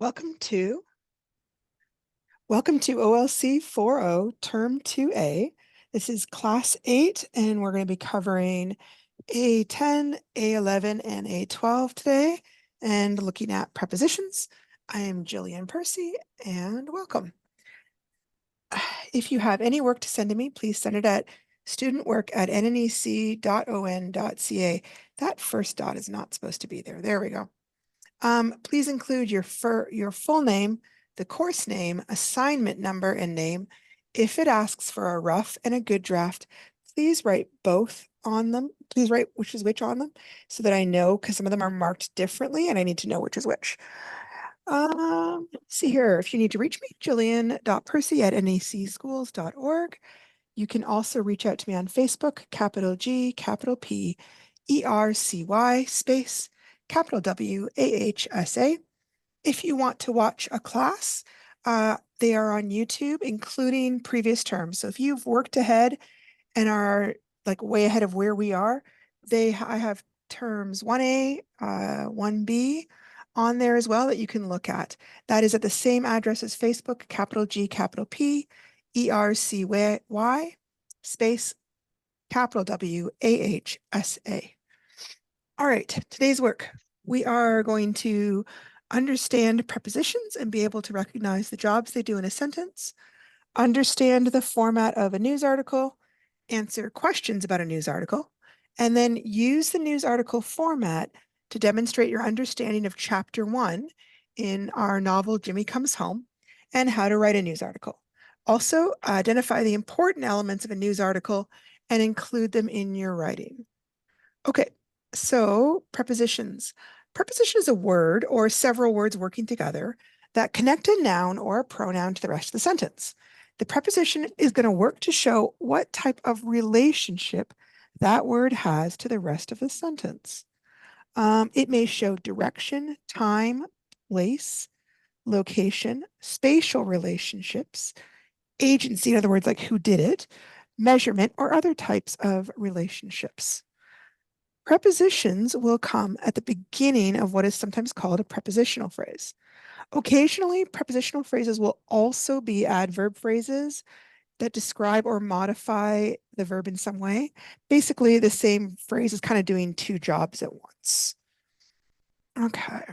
Welcome to OLC 4.0 Term 2A. This is Class 8, and we're going to be covering A10, A11, and A12 today, and looking at prepositions. I am Jillian Percy, and welcome. If you have any work to send to me, please send it at studentwork@nnec.on.ca. That first dot is not supposed to be there. There we go. Please include your full name, the course name, assignment number, and name. If it asks for a rough and a good draft, please write both on them. Please write which is which on them so that I know, because some of them are marked differently and I need to know which is which. Let's see here. If you need to reach me, jillian.percy@nacschools.org. You can also reach out to me on Facebook, capital G, capital P, ERCY, space, capital W, AHSA. If you want to watch a class, they are on YouTube, including previous terms. So if you've worked ahead and are like way ahead of where we are, I have terms 1A, 1B on there as well that you can look at. That is at the same address as Facebook, capital G, capital P, ERCY, space, capital W, AHSA. All right, today's work. We are going to understand prepositions and be able to recognize the jobs they do in a sentence, understand the format of a news article, answer questions about a news article, and then use the news article format to demonstrate your understanding of Chapter 1 in our novel Jimmy Comes Home and how to write a news article. Also, identify the important elements of a news article and include them in your writing. Okay, so prepositions. Preposition is a word or several words working together that connect a noun or a pronoun to the rest of the sentence. The preposition is going to work to show what type of relationship that word has to the rest of the sentence. It may show direction, time, place, location, spatial relationships, agency, in other words, like who did it, measurement, or other types of relationships. Prepositions will come at the beginning of what is sometimes called a prepositional phrase. Occasionally, prepositional phrases will also be adverb phrases that describe or modify the verb in some way. Basically, the same phrase is kind of doing two jobs at once. Okay.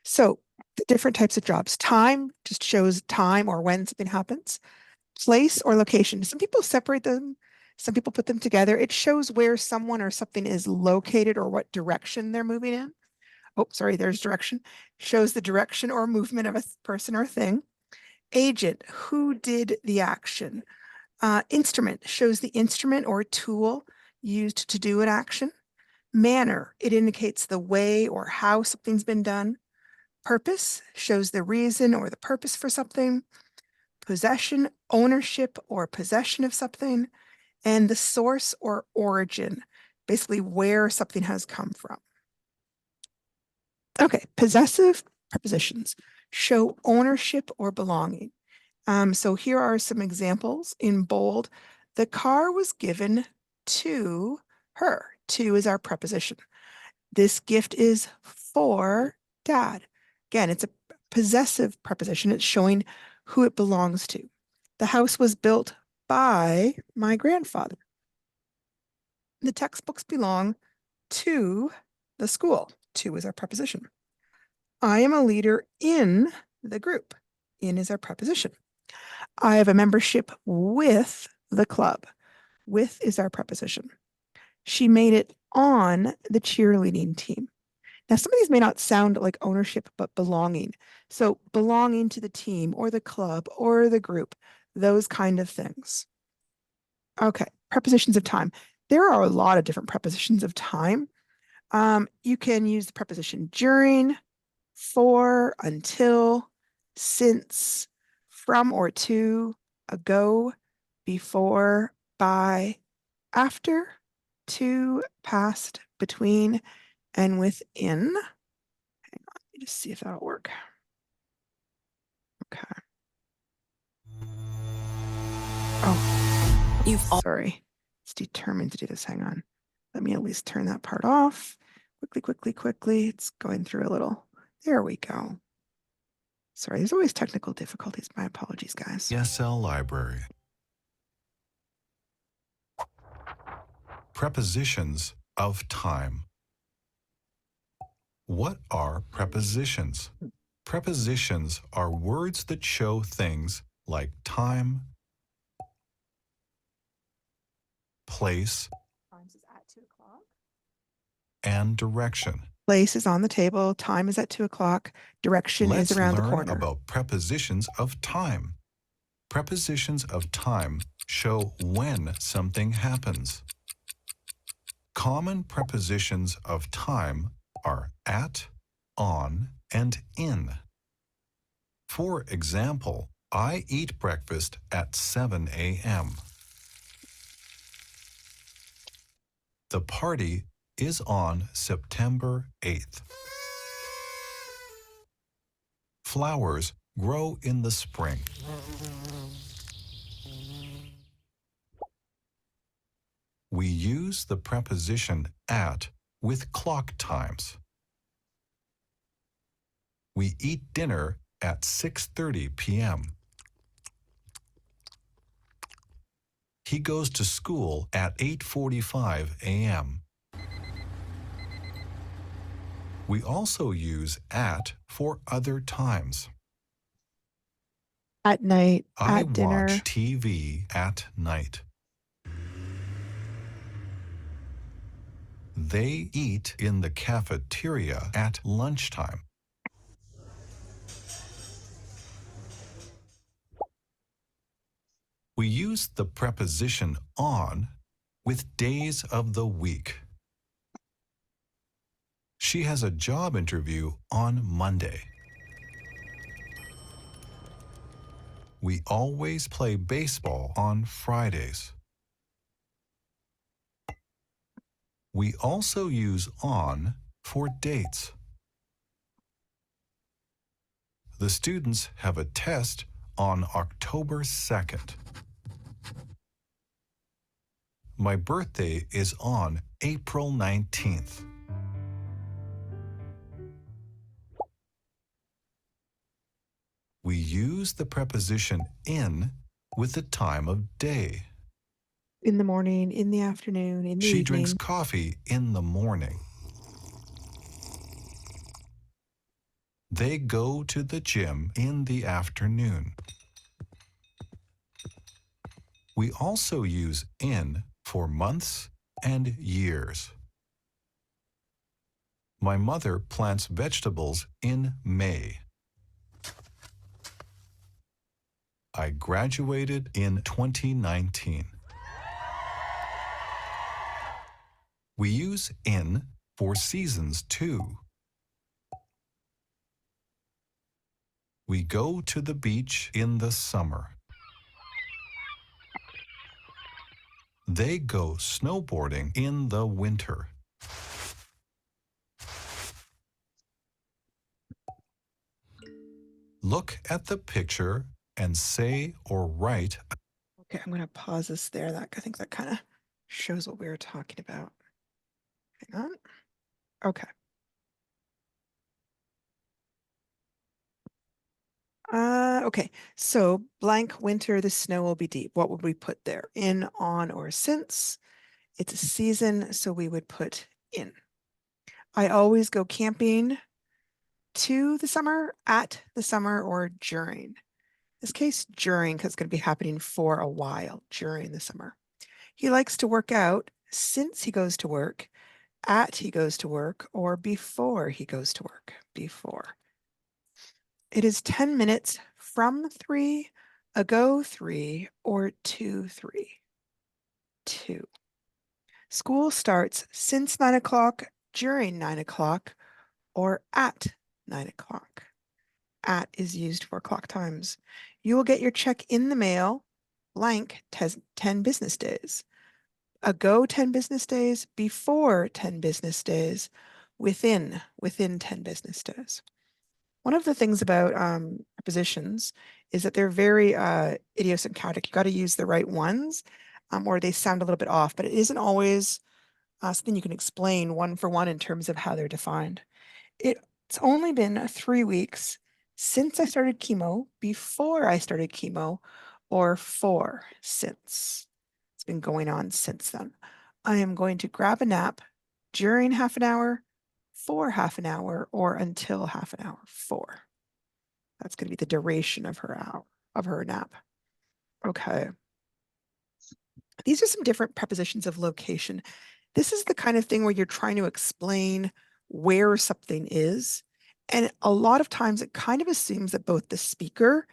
So the different types of jobs. Time just shows time or when something happens. Place or location. Some people separate them. Some people put them together. It shows where someone or something is located or what direction they're moving in. Oh, sorry, there's direction. Shows the direction or movement of a person or thing. Agent, who did the action. Instrument shows the instrument or tool used to do an action. Manner, it indicates the way or how something's been done. Purpose shows the reason or the purpose for something. Possession, ownership or possession of something. And the source or origin, basically where something has come from. Okay, possessive prepositions show ownership or belonging. So here are some examples in bold. The car was given to her. To is our preposition. This gift is for Dad. Again, it's a possessive preposition. It's showing who it belongs to. The house was built by my grandfather. The textbooks belong to the school. To is our preposition. I am a leader in the group. In is our preposition. I have a membership with the club. With is our preposition. She made it on the cheerleading team. Now, some of these may not sound like ownership, but belonging. So belonging to the team or the club or the group, those kind of things. Okay, prepositions of time. There are a lot of different prepositions of time. You can use the preposition during, for, until, since, from or to, ago, before, by, after, to, past, between, and within. Hang on, let me just see if that'll work. Okay. Oh, sorry. It's determined to do this. Hang on. Let me at least turn that part off. Quickly. It's going through a little There we go. Sorry, there's always technical difficulties. My apologies, guys. ESL library. Prepositions of time. What are prepositions? Prepositions are words that show things like time, place, Times is at 2:00. and direction. Place is on the table. Time is at 2:00. Direction is Let's around the learn corner. about prepositions of time. Prepositions of time show when something happens. Common prepositions of time are at, on, and in. For example, I eat breakfast at 7 a.m. The party is on September 8th. Flowers grow in the spring. We use the preposition at with clock times. We eat dinner at 6:30 p.m. He goes to school at 8:45 a.m. We also use at for other times. At night, I at dinner. watch TV at night. They eat in the cafeteria at lunchtime. We use the preposition on with days of the week. She has a job interview on Monday. We always play baseball on Fridays. We also use on for dates. The students have a test on October 2nd. My birthday is on April 19th. We use the preposition in with the time of day. In the morning, in the afternoon, in the She evening. drinks coffee in the morning. They go to the gym in the afternoon. We also use in for months and years. My mother plants vegetables in May. I graduated in 2019. We use in for seasons too. We go to the beach in the summer. They go snowboarding in the winter. Look at the picture and say or write. Okay, I'm going to pause this there. I think that kind of shows what we were talking about. Hang on. Okay. Okay, so blank winter, the snow will be deep. What would we put there? In, on, or since? It's a season, so we would put in. I always go camping to the summer, at the summer, or during. In this case, during, because it's going to be happening for a while during the summer. He likes to work out since he goes to work, at he goes to work, or before he goes to work. Before. It is 10 minutes from 3, ago 3, or to 3. 2. School starts since 9 o'clock, during 9 o'clock, or at 9 o'clock. At is used for clock times. You will get your check in the mail, blank 10 business days. Ago 10 business days, before 10 business days, within 10 business days. One of the things about prepositions is that they're very idiosyncratic. You got to use the right ones, or they sound a little bit off, but it isn't always something you can explain one for one in terms of how they're defined. It It's only been 3 weeks since I started chemo, before I started chemo, or for since. It's been going on since then. I am going to grab a nap during half an hour, for half an hour, or until half an hour, for. That's going to be the duration of her hour, of her nap. Okay. These are some different prepositions of location. This is the kind of thing where you're trying to explain where something is. And a lot of times it kind of assumes that both the speaker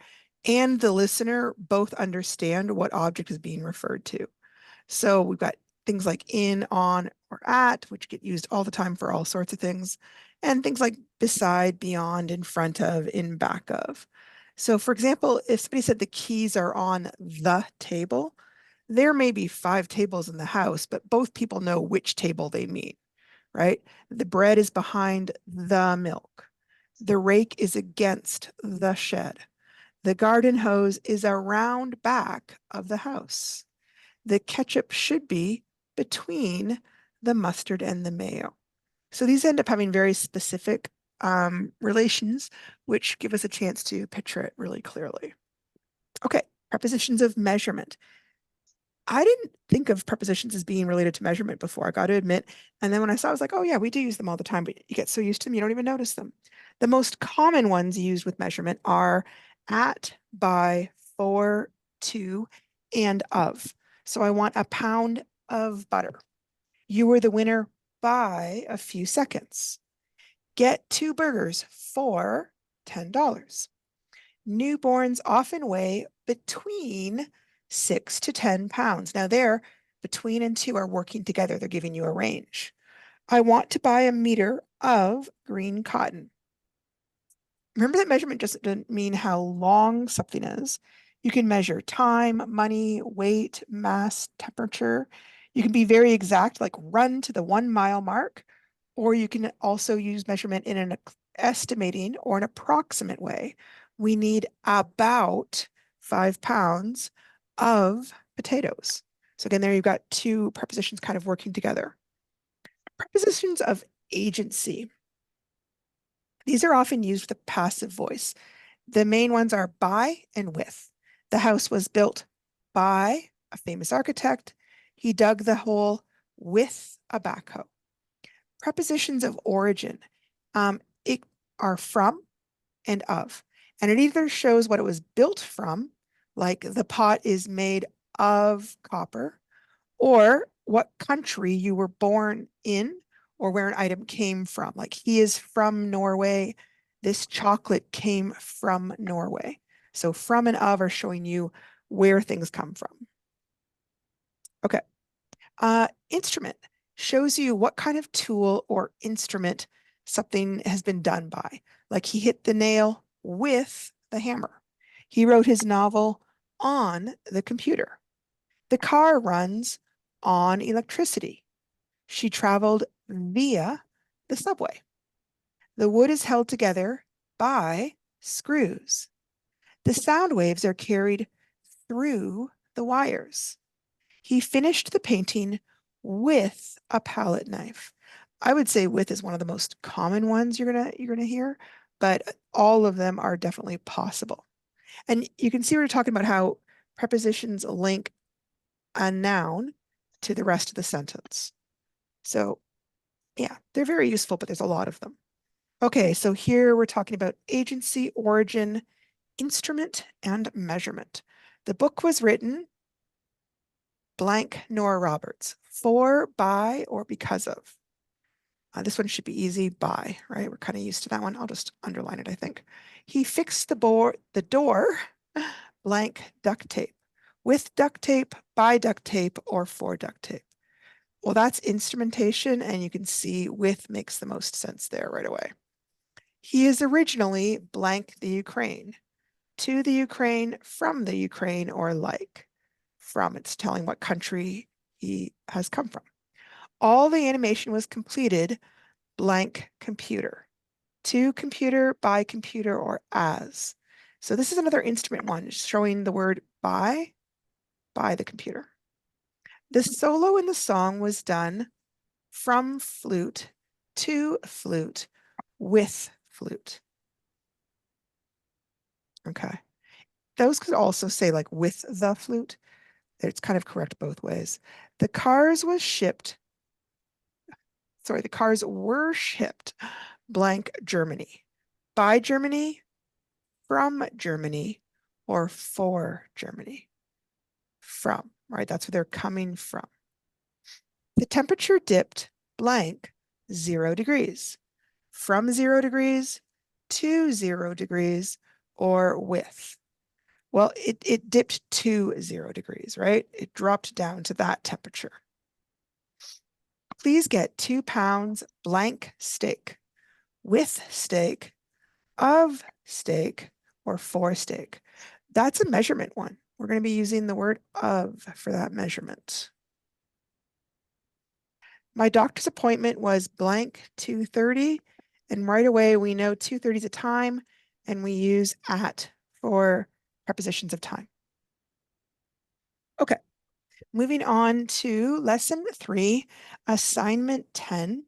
and the listener both understand what object is being referred to. So we've got things like in, on, or at, which get used all the time for all sorts of things, and things like beside, beyond, in front of, in back of. So for example, if somebody said the keys are on the table, there may be 5 tables in the house, but both people know which table they mean, right? The bread is behind the milk. The rake is against the shed. The garden hose is around back of the house. The ketchup should be between the mustard and the mayo. So these end up having very specific relations, which give us a chance to picture it really clearly. Okay, prepositions of measurement. I didn't think of prepositions as being related to measurement before, I got to admit. And then when I saw, I was like, oh yeah, we do use them all the time, but you get so used to them, you don't even notice them. The most common ones used with measurement are at, by, for, to, and of. So I want a pound of butter. You were the winner by a few seconds. Get 2 burgers for $10. Newborns often weigh between 6 to 10 pounds. Now, there, between and two are working together. They're giving you a range. I want to buy a meter of green cotton. Remember that measurement just doesn't mean how long something is. You can measure time, money, weight, mass, temperature. You can be very exact, like run to the 1 mile mark, or you can also use measurement in an estimating or an approximate way. We need about 5 pounds of potatoes. So again, there you've got two prepositions kind of working together. Prepositions of agency. These are often used with a passive voice. The main ones are by and with. The house was built by a famous architect. He dug the hole with a backhoe. Prepositions of origin it are from and of. And it either shows what it was built from, like the pot is made of copper, or what country you were born in, or where an item came from. Like he is from Norway. This chocolate came from Norway. So from and of are showing you where things come from. Okay. Instrument shows you what kind of tool or instrument something has been done by. Like he hit the nail with the hammer. He wrote his novel on the computer. The car runs on electricity. She traveled via the subway. The wood is held together by screws. The sound waves are carried through the wires. He finished the painting with a palette knife. I would say with is one of the most common ones you're gonna hear, but all of them are definitely possible. And you can see we're talking about how prepositions link a noun to the rest of the sentence. So yeah, they're very useful, but there's a lot of them. Okay, so here we're talking about agency, origin, instrument, and measurement. The book was written blank Nora Roberts, for, by, or because of. This one should be easy, by, right? We're kind of used to that one. I'll just underline it, I think. He fixed the door, blank duct tape, with duct tape, by duct tape, or for duct tape. Well, that's instrumentation, and you can see with makes the most sense there right away. He is originally blank the Ukraine, to the Ukraine, from the Ukraine, or like. From, it's telling what country he has come from. All the animation was completed blank computer, to computer, by computer, or as. So this is another instrument one showing the word by the computer. The solo in the song was done from flute to flute with flute. Okay. Those could also say like with the flute. It's kind of correct both ways. The cars were shipped blank Germany, by Germany, from Germany, or for Germany. From, right? That's where they're coming from. The temperature dipped blank 0 degrees, from 0 degrees to 0 degrees, or with. Well, it dipped to 0 degrees, right? It dropped down to that temperature. Please get 2 pounds blank steak, with steak, of steak, or for steak. That's a measurement one. We're going to be using the word of for that measurement. My doctor's appointment was blank 2:30, and right away we know 2:30 is a time, and we use at for prepositions of time. Okay, moving on to lesson 3, assignment 10.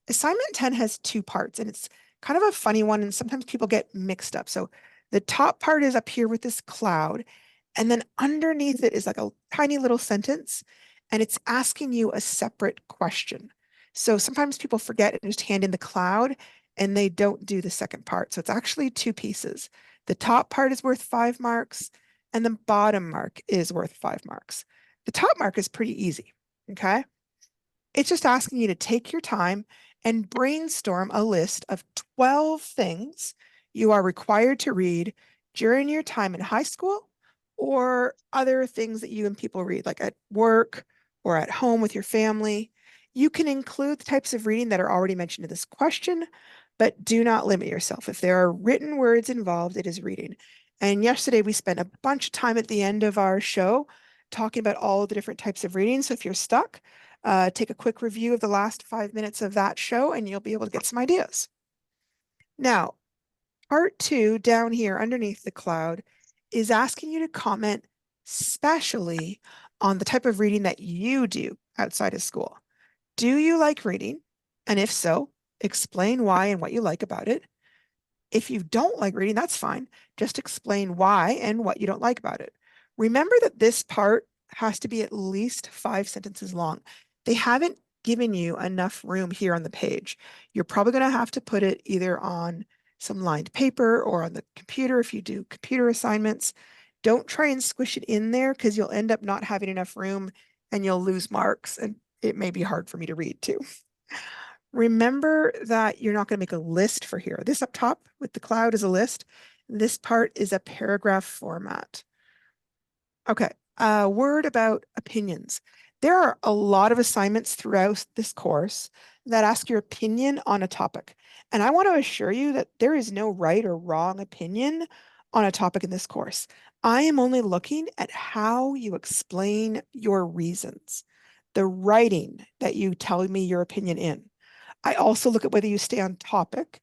Assignment 10 has 2 parts, and it's kind of a funny one, and sometimes people get mixed up. So the top part is up here with this cloud, and then underneath it is like a tiny little sentence, and it's asking you a separate question. So sometimes people forget and just hand in the cloud, and they don't do the second part. So it's actually 2 pieces. The top part is worth 5 marks, and the bottom mark is worth 5 marks. The top mark is pretty easy, okay? It's just asking you to take your time and brainstorm a list of 12 things you are required to read during your time in high school or other things that you and people read, like at work or at home with your family. You can include the types of reading that are already mentioned in this question, but do not limit yourself. If there are written words involved, it is reading. And yesterday we spent a bunch of time at the end of our show talking about all the different types of reading. So if you're stuck, take a quick review of the last 5 minutes of that show and you'll be able to get some ideas. Now, part 2 down here underneath the cloud is asking you to comment specially on the type of reading that you do outside of school. Do you like reading? And if so, explain why and what you like about it. If you don't like reading, that's fine. Just explain why and what you don't like about it. Remember that this part has to be at least 5 sentences long. They haven't given you enough room here on the page. You're probably going to have to put it either on some lined paper or on the computer if you do computer assignments. Don't try and squish it in there because you'll end up not having enough room and you'll lose marks, and it may be hard for me to read too. Remember that you're not going to make a list for here. This up top with the cloud is a list. This part is a paragraph format. Okay, a word about opinions. There are a lot of assignments throughout this course that ask your opinion on a topic. And I want to assure you that there is no right or wrong opinion on a topic in this course. I am only looking at how you explain your reasons, the writing that you tell me your opinion in. I also look at whether you stay on topic.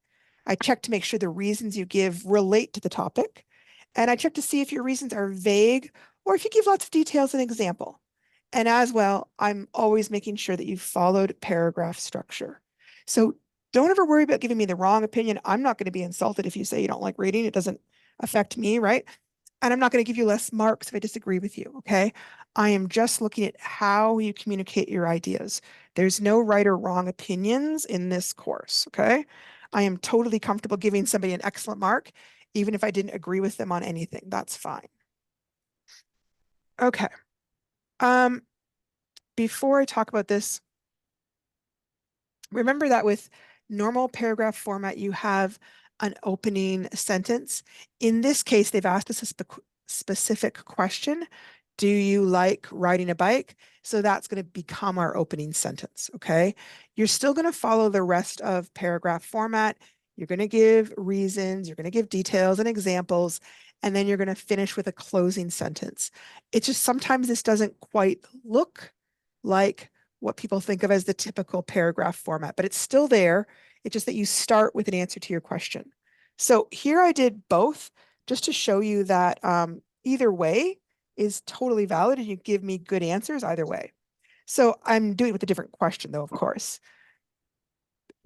I check to make sure the reasons you give relate to the topic. And I check to see if your reasons are vague or if you give lots of details and example. And as well, I'm always making sure that you've followed paragraph structure. So don't ever worry about giving me the wrong opinion. I'm not going to be insulted if you say you don't like reading. It doesn't affect me, right? And I'm not going to give you less marks if I disagree with you, okay? I am just looking at how you communicate your ideas. There's no right or wrong opinions in this course, okay? I am totally comfortable giving somebody an excellent mark, even if I didn't agree with them on anything. That's fine. Okay. Before I talk about this, remember that with normal paragraph format, you have an opening sentence. In this case, they've asked us a specific question. Do you like riding a bike? So that's going to become our opening sentence, okay? You're still going to follow the rest of paragraph format. You're going to give reasons, you're going to give details and examples, and then you're going to finish with a closing sentence. It's just sometimes this doesn't quite look like what people think of as the typical paragraph format, but it's still there. It's just that you start with an answer to your question. So here I did both just to show you that either way is totally valid and you give me good answers either way. So I'm doing it with a different question though, of course.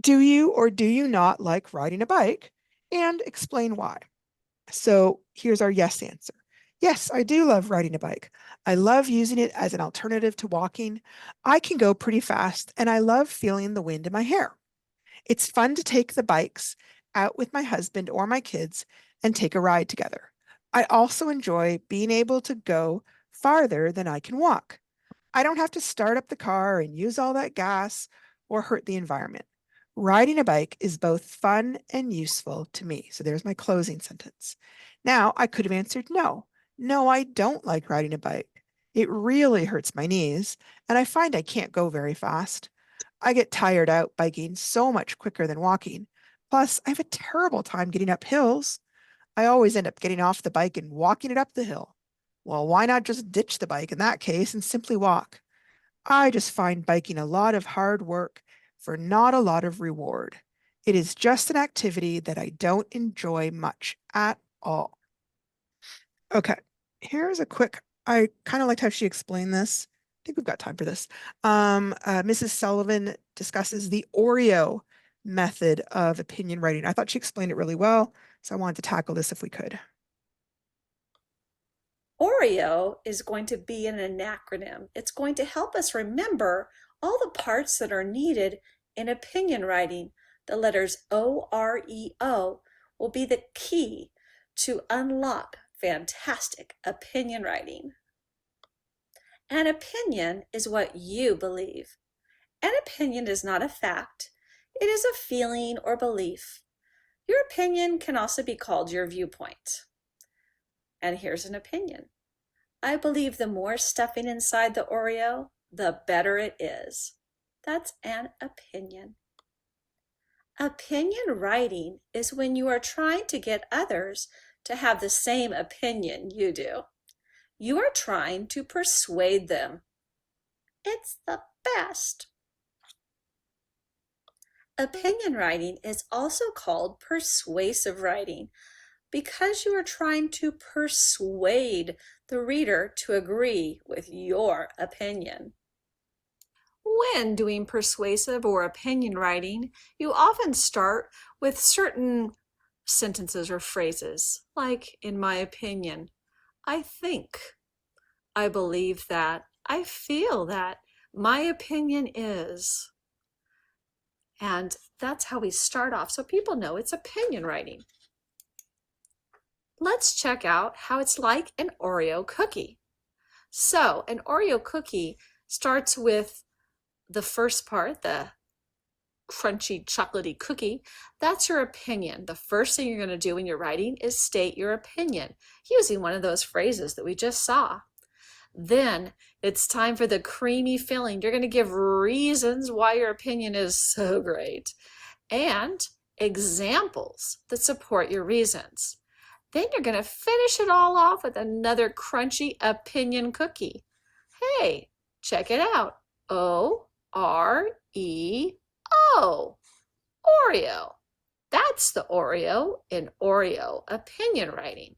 Do you or do you not like riding a bike? and explain why. So here's our yes answer. Yes, I do love riding a bike. I love using it as an alternative to walking. I can go pretty fast and I love feeling the wind in my hair. It's fun to take the bikes out with my husband or my kids and take a ride together. I also enjoy being able to go farther than I can walk. I don't have to start up the car and use all that gas or hurt the environment. Riding a bike is both fun and useful to me. So there's my closing sentence. Now I could have answered no. No, I don't like riding a bike. It really hurts my knees, and I find I can't go very fast. I get tired out biking so much quicker than walking. Plus, I have a terrible time getting up hills. I always end up getting off the bike and walking it up the hill. Well, why not just ditch the bike in that case and simply walk? I just find biking a lot of hard work for not a lot of reward. It is just an activity that I don't enjoy much at all. Okay, here's a quick, I kind of liked how she explained this. I think we've got time for this. Mrs. Sullivan discusses the Oreo method of opinion writing. I thought she explained it really well, so I wanted to tackle this if we could. OREO is going to be an acronym. It's going to help us remember all the parts that are needed in opinion writing. The letters OREO will be the key to unlock fantastic opinion writing. An opinion is what you believe. An opinion is not a fact. It is a feeling or belief. Your opinion can also be called your viewpoint. And here's an opinion. I believe the more stuffing inside the Oreo, the better it is. That's an opinion. Opinion writing is when you are trying to get others to have the same opinion you do. You are trying to persuade them. It's the best. Opinion writing is also called persuasive writing because you are trying to persuade the reader to agree with your opinion. When doing persuasive or opinion writing, you often start with certain sentences or phrases, like, in my opinion, I think, I believe that, I feel that, my opinion is. And that's how we start off, so people know it's opinion writing. Let's check out how it's like an Oreo cookie. So an Oreo cookie starts with the first part, the crunchy chocolatey cookie. That's your opinion. The first thing you're going to do when you're writing is state your opinion using one of those phrases that we just saw. Then it's time for the creamy filling. You're going to give reasons why your opinion is so great and examples that support your reasons. Then you're going to finish it all off with another crunchy opinion cookie. Hey, check it out. O-R-E-O. Oreo. That's the Oreo in Oreo opinion writing.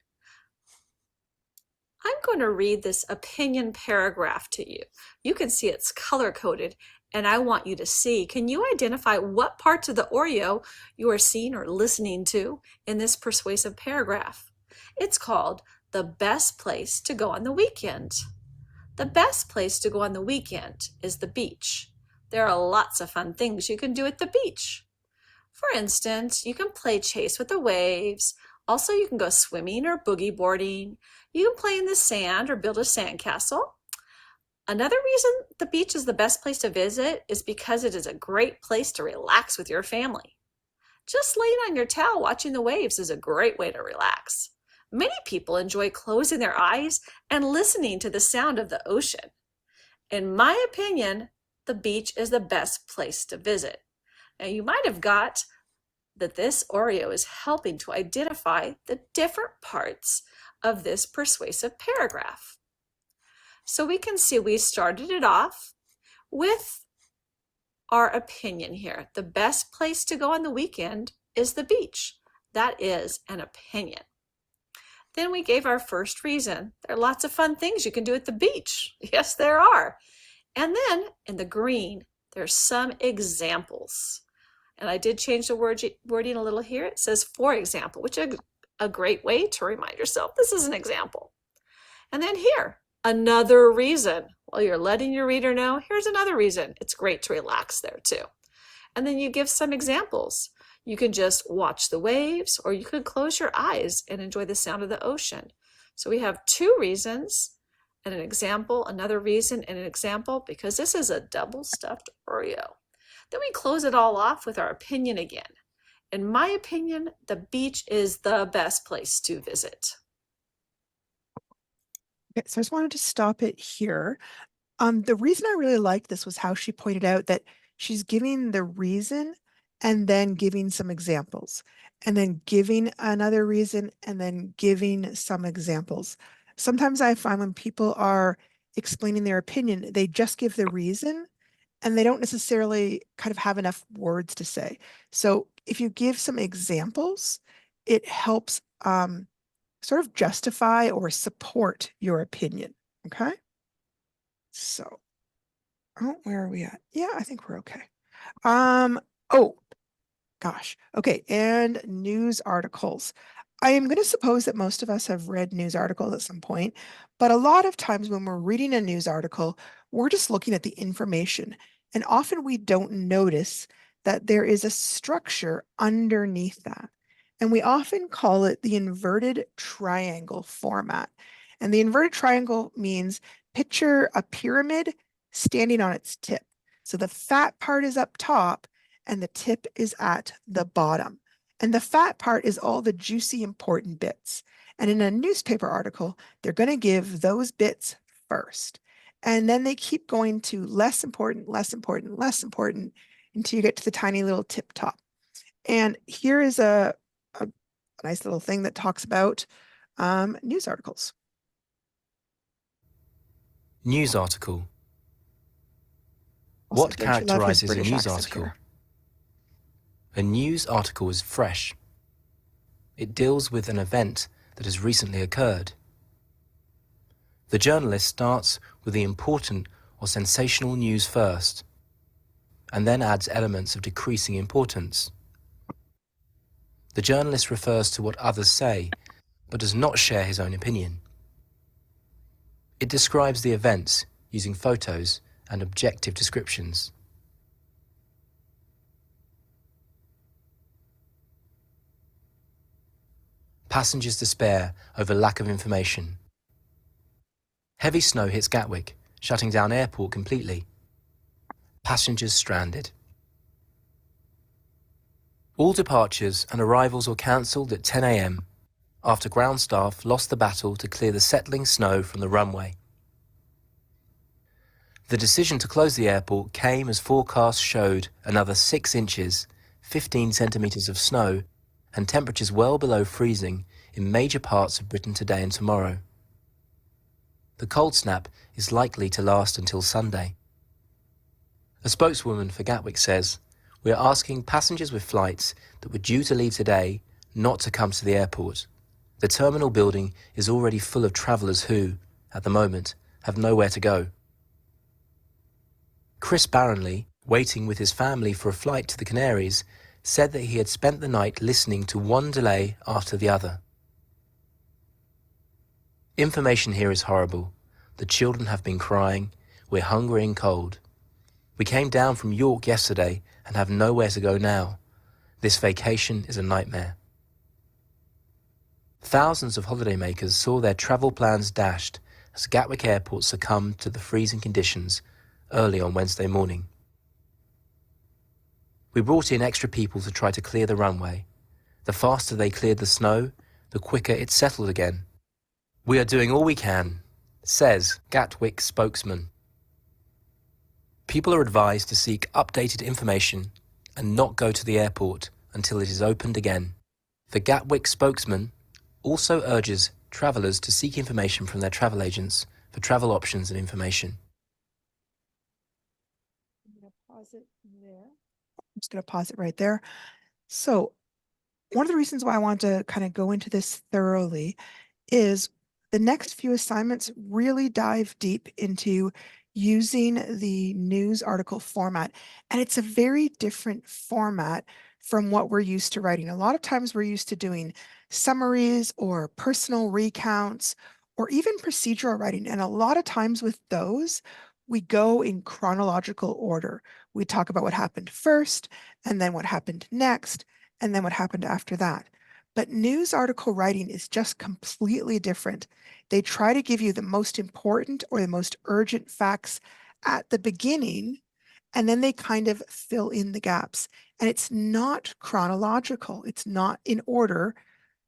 I'm going to read this opinion paragraph to you. You can see it's color-coded, and I want you to see. Can you identify what parts of the Oreo you are seeing or listening to in this persuasive paragraph? It's called the best place to go on the weekend. The best place to go on the weekend is the beach. There are lots of fun things you can do at the beach. For instance, you can play chase with the waves. Also, you can go swimming or boogie boarding. You can play in the sand or build a sandcastle. Another reason the beach is the best place to visit is because it is a great place to relax with your family. Just laying on your towel watching the waves is a great way to relax. Many people enjoy closing their eyes and listening to the sound of the ocean. In my opinion, the beach is the best place to visit. Now, you might have got that this Oreo is helping to identify the different parts of this persuasive paragraph. So we can see we started it off with our opinion here. The best place to go on the weekend is the beach. That is an opinion. Then we gave our first reason. There are lots of fun things you can do at the beach. Yes, there are. And then in the green, there's some examples. And I did change the wording a little here. It says, for example, which is a great way to remind yourself this is an example. And then here, another reason. Well, you're letting your reader know, here's another reason. It's great to relax there too. And then you give some examples. You can just watch the waves, or you could close your eyes and enjoy the sound of the ocean. So we have two reasons and an example, another reason and an example, because this is a double stuffed Oreo. Then we close it all off with our opinion again. In my opinion, the beach is the best place to visit. Okay, so I just wanted to stop it here. The reason I really liked this was how she pointed out that she's giving the reason and then giving some examples, and then giving another reason and then giving some examples. Sometimes I find when people are explaining their opinion, they just give the reason and they don't necessarily kind of have enough words to say. So if you give some examples, it helps sort of justify or support your opinion. Okay. So, oh, where are we at? Yeah, I think we're okay. Oh, gosh. Okay, and news articles. I am going to suppose that most of us have read news articles at some point, but a lot of times when we're reading a news article, we're just looking at the information, and often we don't notice that there is a structure underneath that. And we often call it the inverted triangle format. And the inverted triangle means picture a pyramid standing on its tip. So the fat part is up top and the tip is at the bottom. And the fat part is all the juicy, important bits. And in a newspaper article, they're going to give those bits first. And then they keep going to less important, less important, less important until you get to the tiny little tip top. And here is a nice little thing that talks about news articles. News article. Also, What don't you love his characterizes a British news accent article? here? A news article is fresh. It deals with an event that has recently occurred. The journalist starts with the important or sensational news first, and then adds elements of decreasing importance. The journalist refers to what others say, but does not share his own opinion. It describes the events using photos and objective descriptions. Passengers despair over lack of information. Heavy snow hits Gatwick, shutting down airport completely. Passengers stranded. All departures and arrivals were cancelled at 10 a.m. after ground staff lost the battle to clear the settling snow from the runway. The decision to close the airport came as forecasts showed another 6 inches, 15 centimetres of snow, and temperatures well below freezing in major parts of Britain today and tomorrow. The cold snap is likely to last until Sunday. A spokeswoman for Gatwick says, "We are asking passengers with flights that were due to leave today not to come to the airport. The terminal building is already full of travellers who, at the moment, have nowhere to go." Chris Barronley, waiting with his family for a flight to the Canaries, said that he had spent the night listening to one delay after the other. Information here is horrible. The children have been crying. We're hungry and cold. We came down from York yesterday and have nowhere to go now. This vacation is a nightmare. Thousands of holidaymakers saw their travel plans dashed as Gatwick Airport succumbed to the freezing conditions early on Wednesday morning. We brought in extra people to try to clear the runway. The faster they cleared the snow, the quicker it settled again. We are doing all we can, says Gatwick spokesman. People are advised to seek updated information and not go to the airport until it is opened again. The Gatwick spokesman also urges travellers to seek information from their travel agents for travel options and information. I'm going to pause it there. I'm just going to pause it right there. So one of the reasons why I want to kind of go into this thoroughly is the next few assignments really dive deep into using the news article format. And it's a very different format from what we're used to writing. A lot of times we're used to doing summaries or personal recounts or even procedural writing. And a lot of times with those, we go in chronological order. We talk about what happened first, and then what happened next, and then what happened after that. But news article writing is just completely different. They try to give you the most important or the most urgent facts at the beginning, and then they kind of fill in the gaps. And it's not chronological, it's not in order.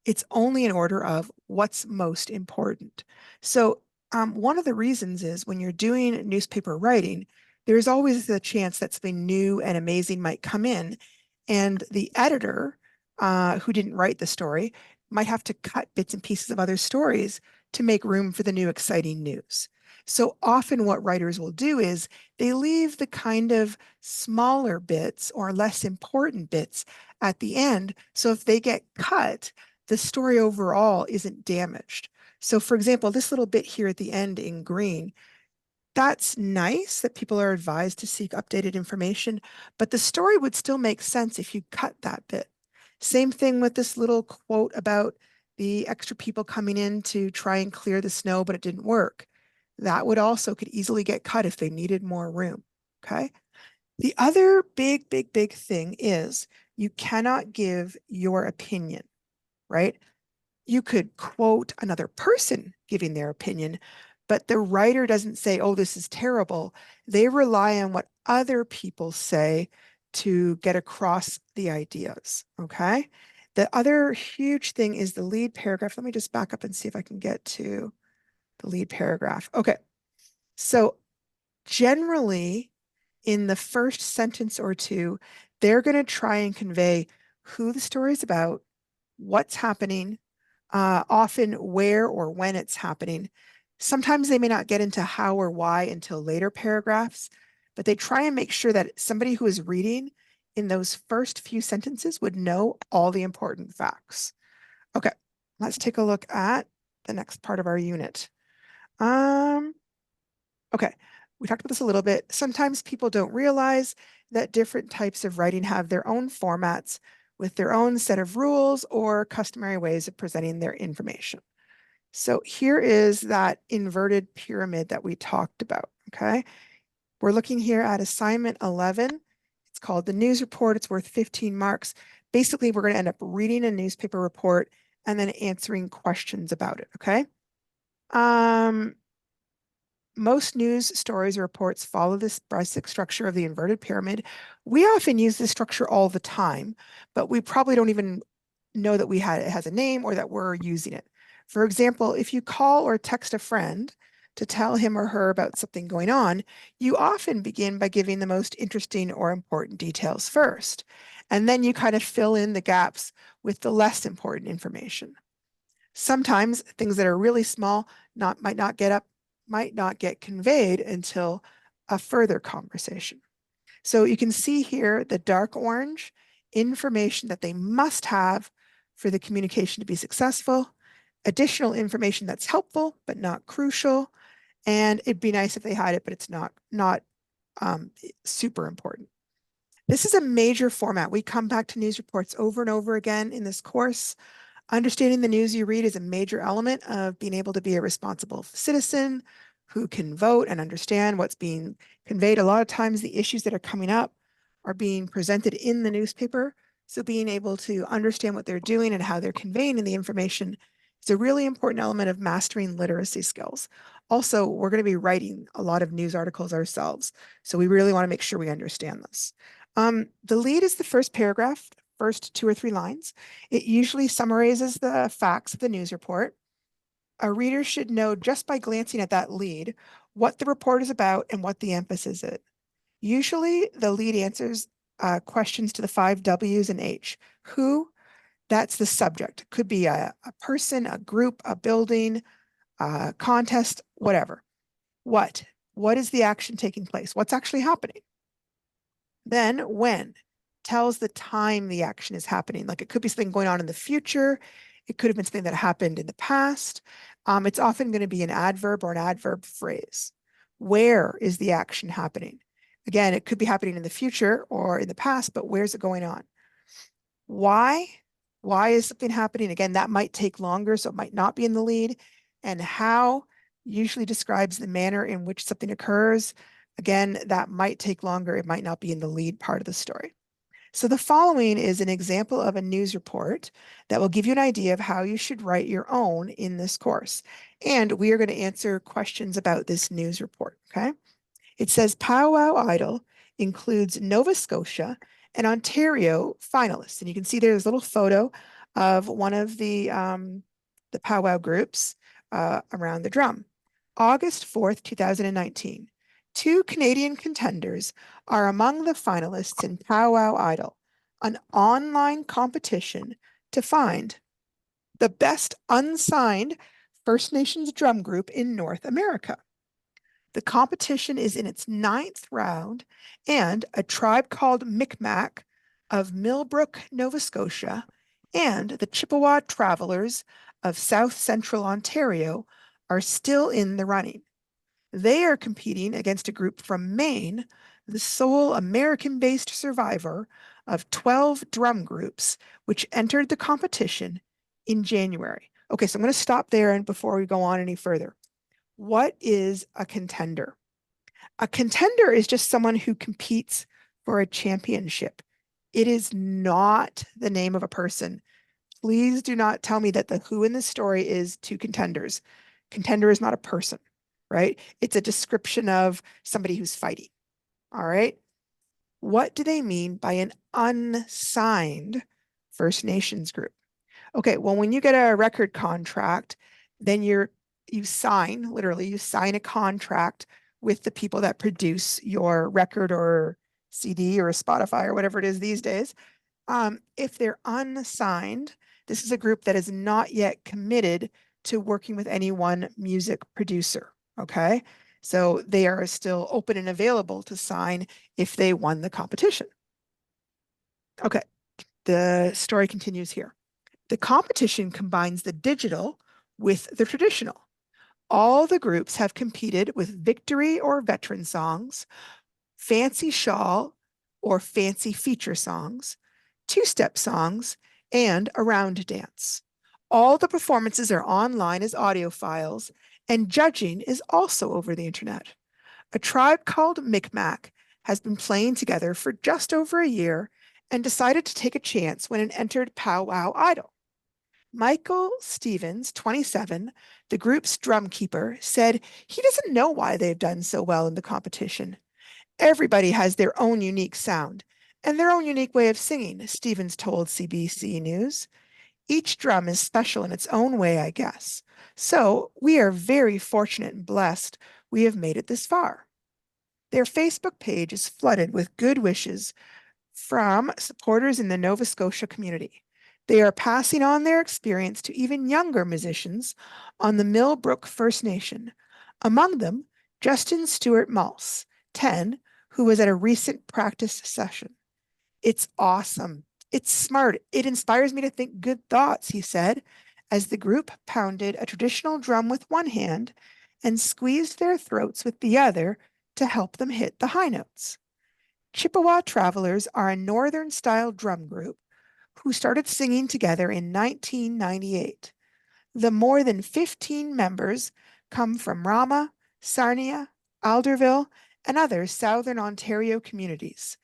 It's only in order of what's most important. So one of the reasons is when you're doing newspaper writing, there's always the chance that something new and amazing might come in, and the editor who didn't write the story might have to cut bits and pieces of other stories to make room for the new exciting news. So often what writers will do is they leave the kind of smaller bits or less important bits at the end. So if they get cut, the story overall isn't damaged. So for example, this little bit here at the end in green, that's nice that people are advised to seek updated information, but the story would still make sense if you cut that bit. Same thing with this little quote about the extra people coming in to try and clear the snow, but it didn't work. That would also could easily get cut if they needed more room, okay? The other big thing is you cannot give your opinion, right? You could quote another person giving their opinion, but the writer doesn't say, oh, this is terrible. They rely on what other people say to get across the ideas, okay? The other huge thing is the lead paragraph. Let me just back up and see if I can get to the lead paragraph. Okay, so generally in the first sentence or two, they're going to try and convey who the story is about, what's happening, often where or when it's happening. Sometimes they may not get into how or why until later paragraphs, but they try and make sure that somebody who is reading in those first few sentences would know all the important facts. Okay, let's take a look at the next part of our unit. Okay, we talked about this a little bit. Sometimes people don't realize that different types of writing have their own formats with their own set of rules or customary ways of presenting their information. So here is that inverted pyramid that we talked about, okay? We're looking here at assignment 11. It's called the news report. It's worth 15 marks. Basically, we're going to end up reading a newspaper report and then answering questions about it, okay? Most news stories or reports follow this basic structure of the inverted pyramid. We often use this structure all the time, but we probably don't even know that it has a name or that we're using it. For example, if you call or text a friend to tell him or her about something going on, you often begin by giving the most interesting or important details first, and then you kind of fill in the gaps with the less important information. Sometimes things that are really small might not get conveyed until a further conversation. So you can see here the dark orange, information that they must have for the communication to be successful, additional information that's helpful but not crucial, and it'd be nice if they had it, but it's not super important. This is a major format. We come back to news reports over and over again in this course. Understanding the news you read is a major element of being able to be a responsible citizen who can vote and understand what's being conveyed. A lot of times the issues that are coming up are being presented in the newspaper. So being able to understand what they're doing and how they're conveying the information is a really important element of mastering literacy skills. Also, we're going to be writing a lot of news articles ourselves. So we really want to make sure we understand this. The lead is the first paragraph, first 2 or 3 lines. It usually summarizes the facts of the news report. A reader should know just by glancing at that lead what the report is about and what the emphasis is. Usually the lead answers questions to the 5 W's and H. Who? That's the subject. Could be a person, a group, a building, a contest, whatever. What? What is the action taking place? What's actually happening? Then when? Tells the time the action is happening. Like it could be something going on in the future. It could have been something that happened in the past. It's often going to be an adverb or an adverb phrase. Where is the action happening? Again, it could be happening in the future or in the past, but where's it going on? Why? Why is something happening? Again, that might take longer, so it might not be in the lead. And how usually describes the manner in which something occurs. Again, that might take longer. It might not be in the lead part of the story. So the following is an example of a news report that will give you an idea of how you should write your own in this course. And we are going to answer questions about this news report, okay? It says Pow Wow Idol includes Nova Scotia and Ontario finalists. And you can see there's a little photo of one of the Pow Wow groups around the drum. August 4th, 2019. 2 Canadian contenders are among the finalists in Pow Wow Idol, an online competition to find the best unsigned First Nations drum group in North America. The competition is in its 9th round, and a tribe called Micmac of Millbrook, Nova Scotia, and the Chippewa Travelers of South Central Ontario are still in the running. They are competing against a group from Maine, the sole American-based survivor of 12 drum groups, which entered the competition in January. Okay, so I'm going to stop there and before we go on any further. What is a contender? A contender is just someone who competes for a championship. It is not the name of a person. Please do not tell me that the who in this story is 2 contenders. Contender is not a person, right? It's a description of somebody who's fighting. All right. What do they mean by an unsigned First Nations group? Okay, well, when you get a record contract, then you sign, literally, you sign a contract with the people that produce your record or CD or Spotify or whatever it is these days. If they're unsigned, this is a group that is not yet committed to working with any one music producer, okay? So they are still open and available to sign if they won the competition. Okay, the story continues here. The competition combines the digital with the traditional. All the groups have competed with victory or veteran songs, fancy shawl or fancy feature songs, two-step songs, and a round dance. All the performances are online as audio files, and judging is also over the internet. A tribe called Micmac has been playing together for just over a year and decided to take a chance when it entered Pow Wow Idol. Michael Stevens, 27, the group's drumkeeper, said he doesn't know why they've done so well in the competition. Everybody has their own unique sound and their own unique way of singing, Stevens told CBC News. Each drum is special in its own way, I guess. So we are very fortunate and blessed we have made it this far. Their Facebook page is flooded with good wishes from supporters in the Nova Scotia community. They are passing on their experience to even younger musicians on the Millbrook First Nation. Among them, Justin Stewart Malse, 10, who was at a recent practice session. It's awesome. It's smart. It inspires me to think good thoughts, he said, as the group pounded a traditional drum with one hand and squeezed their throats with the other to help them hit the high notes. Chippewa Travelers are a Northern-style drum group who started singing together in 1998. The more than 15 members come from Rama, Sarnia, Alderville, and other Southern Ontario communities.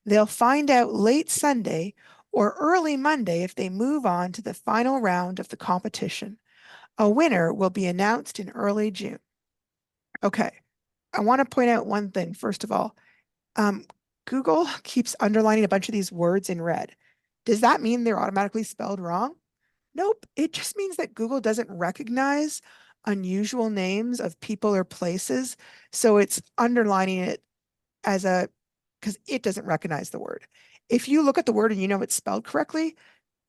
They'll find out late Sunday or early Monday if they move on to the final round of the competition. A winner will be announced in early June. Okay, I want to point out one thing, first of all. Google keeps underlining a bunch of these words in red. Does that mean they're automatically spelled wrong? Nope. It just means that Google doesn't recognize unusual names of people or places. So it's underlining it as because it doesn't recognize the word. If you look at the word and you know it's spelled correctly,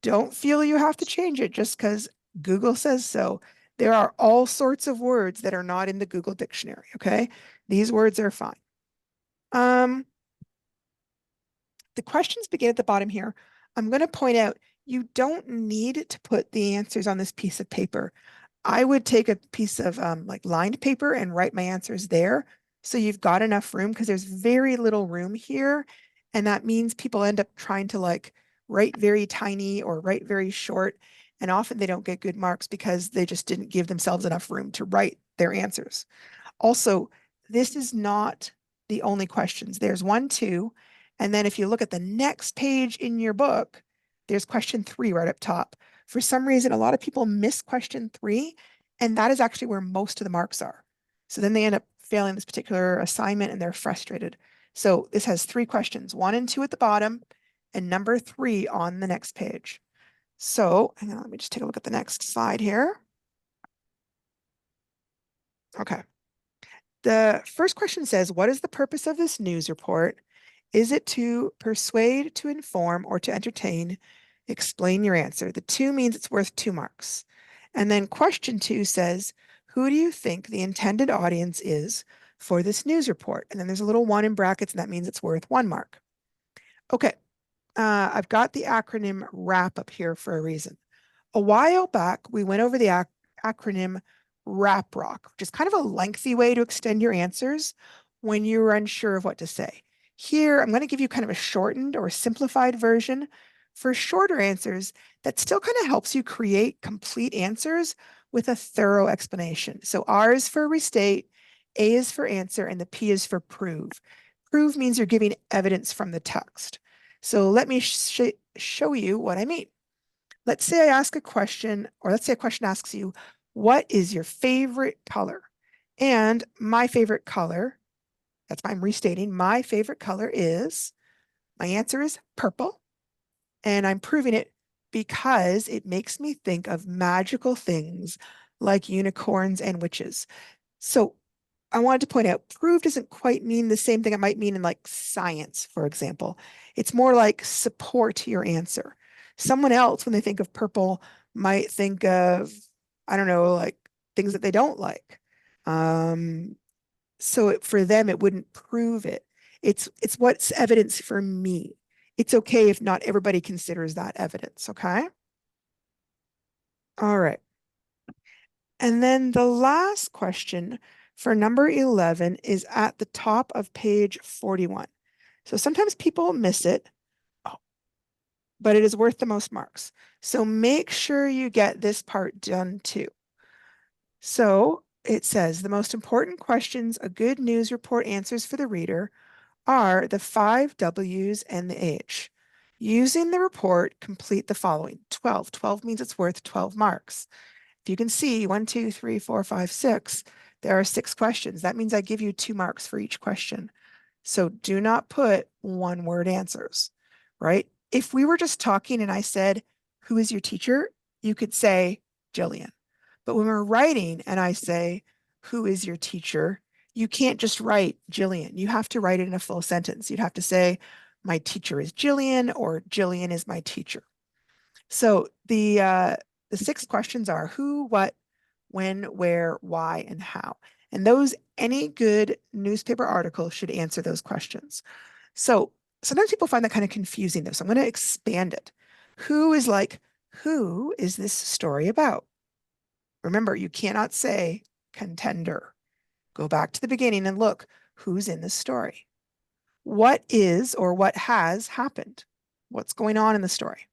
don't feel you have to change it just because Google says so. There are all sorts of words that are not in the Google dictionary, okay? These words are fine. The questions begin at the bottom here. I'm going to point out you don't need to put the answers on this piece of paper. I would take a piece of like lined paper and write my answers there So you've got enough room because there's very little room here. And that means people end up trying to like write very tiny or write very short. And often they don't get good marks because they just didn't give themselves enough room to write their answers. Also, this is not the only questions. There's 1, 2, and then if you look at the next page in your book, there's question 3 right up top. For some reason, a lot of people miss question 3, and that is actually where most of the marks are. So then they end up failing this particular assignment and they're frustrated. So this has 3 questions, 1 and 2 at the bottom, and number 3 on the next page. So hang on, let me just take a look at the next slide here. Okay. The first question says, what is the purpose of this news report? Is it to persuade, to inform, or to entertain? Explain your answer. The 2 means it's worth 2 marks. And then question 2 says, who do you think the intended audience is for this news report? And then there's a little 1 in brackets, and that means it's worth 1 mark. Okay, I've got the acronym WRAP up here for a reason. A while back, we went over the acronym RAPROC, which is kind of a lengthy way to extend your answers when you're unsure of what to say. Here, I'm going to give you kind of a shortened or simplified version for shorter answers that still kind of helps you create complete answers with a thorough explanation. So R is for restate, A is for answer, and the P is for prove. Prove means you're giving evidence from the text. So let me show you what I mean. Let's say I ask a question, or let's say a question asks you, what is your favorite color? And my favorite color, that's why I'm restating, my favorite color is, my answer is purple. And I'm proving it because it makes me think of magical things like unicorns and witches. So I wanted to point out, prove doesn't quite mean the same thing it might mean in like science, for example. It's more like support your answer. Someone else, when they think of purple, might think of, I don't know, like things that they don't like. So for them, it wouldn't prove it. It's what's evidence for me. It's okay if not everybody considers that evidence, okay? All right. And then the last question for number 11 is at the top of page 41. So sometimes people miss it, but it is worth the most marks. So make sure you get this part done too. So it says the most important questions a good news report answers for the reader are the 5 W's and the H. Using the report, complete the following. 12. 12 means it's worth 12 marks. If you can see 1, 2, 3, 4, 5, 6, there are 6 questions. That means I give you 2 marks for each question. So do not put 1-word answers, right? If we were just talking and I said, who is your teacher? You could say Jillian. But when we're writing and I say, who is your teacher? You can't just write Jillian. You have to write it in a full sentence. You'd have to say, my teacher is Jillian, or Jillian is my teacher. So the 6 questions are who, what, when, where, why, and how. And those, any good newspaper article should answer those questions. So sometimes people find that kind of confusing though. So I'm going to expand it. Who is like, who is this story about? Remember, you cannot say contender. Go back to the beginning and look who's in the story. What is or what has happened? What's going on in the story?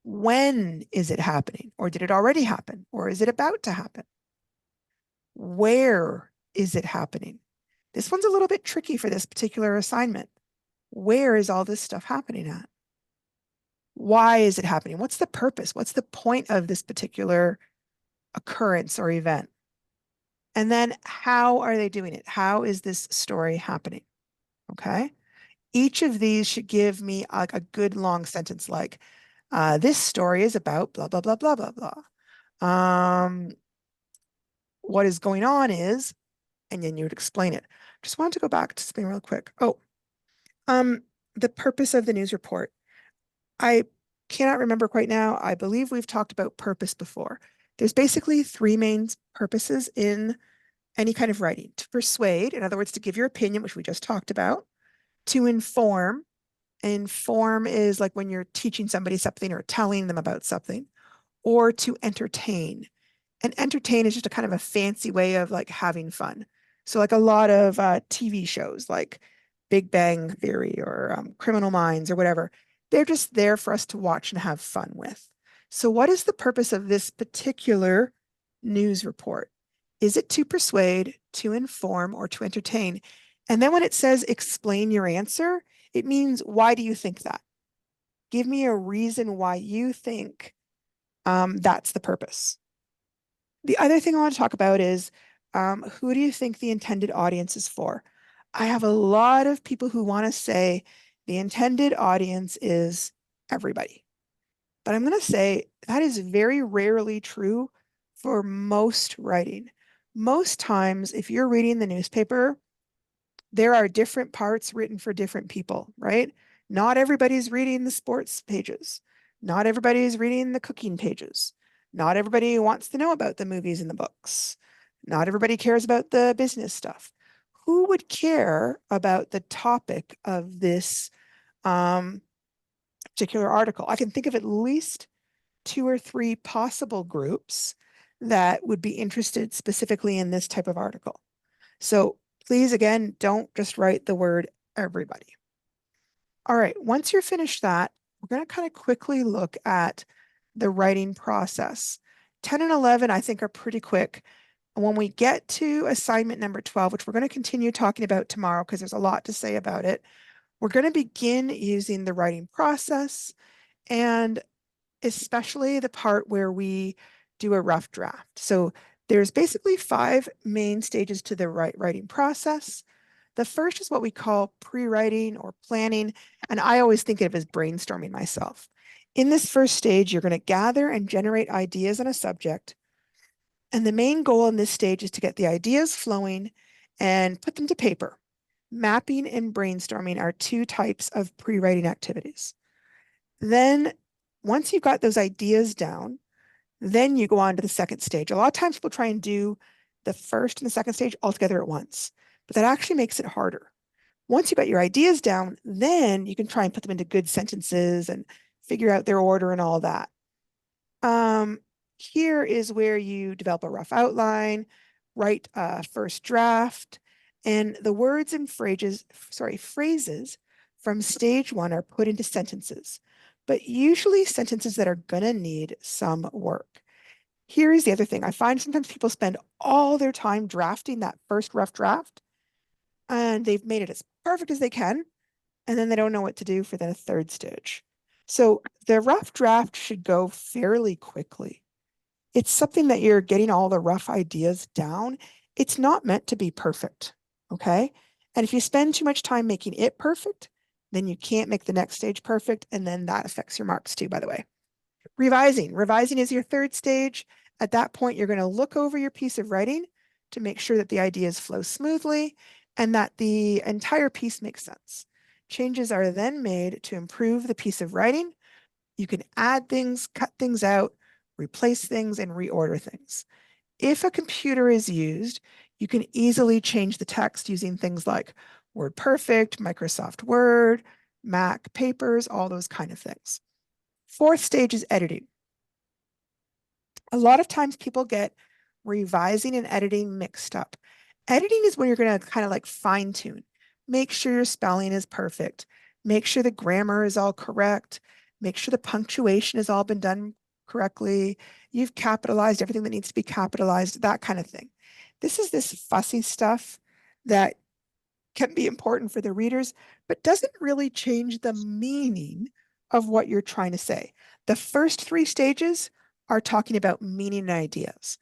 When is it happening? Or did it already happen? Or is it about to happen? Where is it happening? This one's a little bit tricky for this particular assignment. Where is all this stuff happening at? Why is it happening? What's the purpose? What's the point of this particular occurrence or event? And then how are they doing it? How is this story happening? Okay. Each of these should give me like a good long sentence like, this story is about blah, blah, blah, blah, blah, blah. What is going on is, and then you would explain it. Just wanted to go back to something real quick. Oh, the purpose of the news report. I cannot remember quite now. I believe we've talked about purpose before. There's basically 3 main purposes in any kind of writing. To persuade, in other words, to give your opinion, which we just talked about. To inform. Inform is like when you're teaching somebody something or telling them about something. Or to entertain. And entertain is just a kind of a fancy way of like having fun. So like a lot of TV shows like Big Bang Theory or Criminal Minds or whatever, they're just there for us to watch and have fun with. So what is the purpose of this particular news report? Is it to persuade, to inform, or to entertain? And then when it says explain your answer, it means why do you think that? Give me a reason why you think that's the purpose. The other thing I want to talk about is who do you think the intended audience is for? I have a lot of people who want to say the intended audience is everybody. But I'm going to say that is very rarely true for most writing. Most times, if you're reading the newspaper, there are different parts written for different people, right? Not everybody's reading the sports pages. Not everybody is reading the cooking pages. Not everybody wants to know about the movies and the books. Not everybody cares about the business stuff. Who would care about the topic of this particular article? I can think of at least 2 or 3 possible groups that would be interested specifically in this type of article. So please, again, don't just write the word everybody. All right, once you're finished that, we're going to kind of quickly look at the writing process. 10 and 11, I think, are pretty quick. When we get to assignment number 12, which we're going to continue talking about tomorrow because there's a lot to say about it, we're going to begin using the writing process and especially the part where we do a rough draft. So there's basically 5 main stages to the writing process. The first is what we call pre-writing or planning, and I always think of it as brainstorming myself. In this first stage, you're going to gather and generate ideas on a subject, and the main goal in this stage is to get the ideas flowing and put them to paper. Mapping and brainstorming are 2 types of pre-writing activities. Then once you've got those ideas down, then you go on to the second stage. A lot of times people try and do the first and the second stage all together at once, but that actually makes it harder. Once you've got your ideas down, then you can try and put them into good sentences and figure out their order and all that. Here is where you develop a rough outline, write a first draft, and the words and phrases from stage 1 are put into sentences, but usually sentences that are gonna need some work. Here is the other thing. I find sometimes people spend all their time drafting that first rough draft, and they've made it as perfect as they can, and then they don't know what to do for the third stage. So the rough draft should go fairly quickly. It's something that you're getting all the rough ideas down. It's not meant to be perfect, okay? And if you spend too much time making it perfect, then you can't make the next stage perfect, and then that affects your marks too, by the way. Revising. Revising is your third stage. At that point, you're going to look over your piece of writing to make sure that the ideas flow smoothly and that the entire piece makes sense. Changes are then made to improve the piece of writing. You can add things, cut things out, replace things, and reorder things. If a computer is used, you can easily change the text using things like WordPerfect, Microsoft Word, Mac Papers, all those kind of things. Fourth stage is editing. A lot of times people get revising and editing mixed up. Editing is when you're going to kind of like fine tune. Make sure your spelling is perfect. Make sure the grammar is all correct. Make sure the punctuation has all been done correctly. You've capitalized everything that needs to be capitalized, that kind of thing. This is this fussy stuff that can be important for the readers, but doesn't really change the meaning of what you're trying to say. The first 3 stages are talking about meaning and ideas.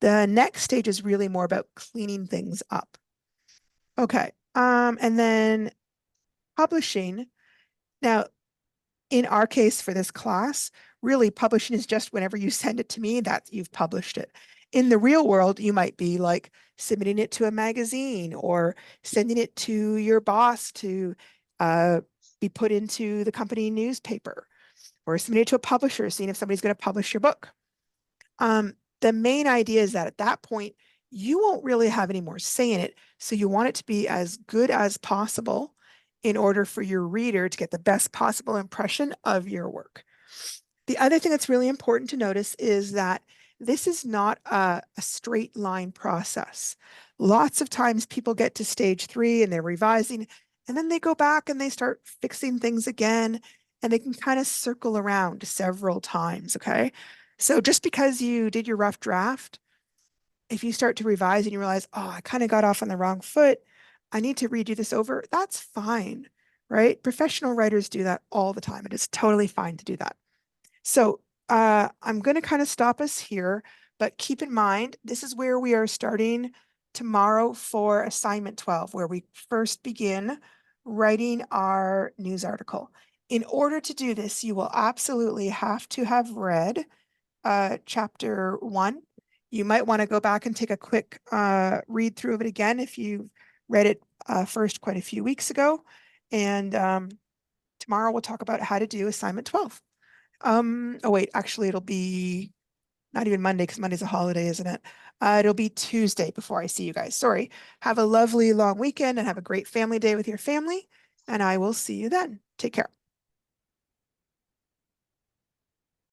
The next stage is really more about cleaning things up. Okay, and then publishing. Now, in our case for this class, really publishing is just whenever you send it to me that you've published it. In the real world, you might be like submitting it to a magazine or sending it to your boss to be put into the company newspaper or submitting it to a publisher, seeing if somebody's going to publish your book. The main idea is that at that point, you won't really have any more say in it. So you want it to be as good as possible in order for your reader to get the best possible impression of your work. The other thing that's really important to notice is that This is not a straight line process. Lots of times people get to stage 3 and they're revising, and then they go back and they start fixing things again, and they can kind of circle around several times, okay? So just because you did your rough draft, if you start to revise and you realize, oh, I kind of got off on the wrong foot, I need to redo this over, that's fine, right? Professional writers do that all the time. It is totally fine to do that. So I'm going to kind of stop us here, but keep in mind, this is where we are starting tomorrow for assignment 12, where we first begin writing our news article. In order to do this, you will absolutely have to have read chapter 1. You might want to go back and take a quick read through of it again if you read it first quite a few weeks ago. And tomorrow we'll talk about how to do assignment 12. Oh wait, actually it'll be not even Monday because Monday's a holiday, isn't it? It'll be Tuesday before I see you guys. Sorry. Have a lovely long weekend and have a great family day with your family. And I will see you then. Take care.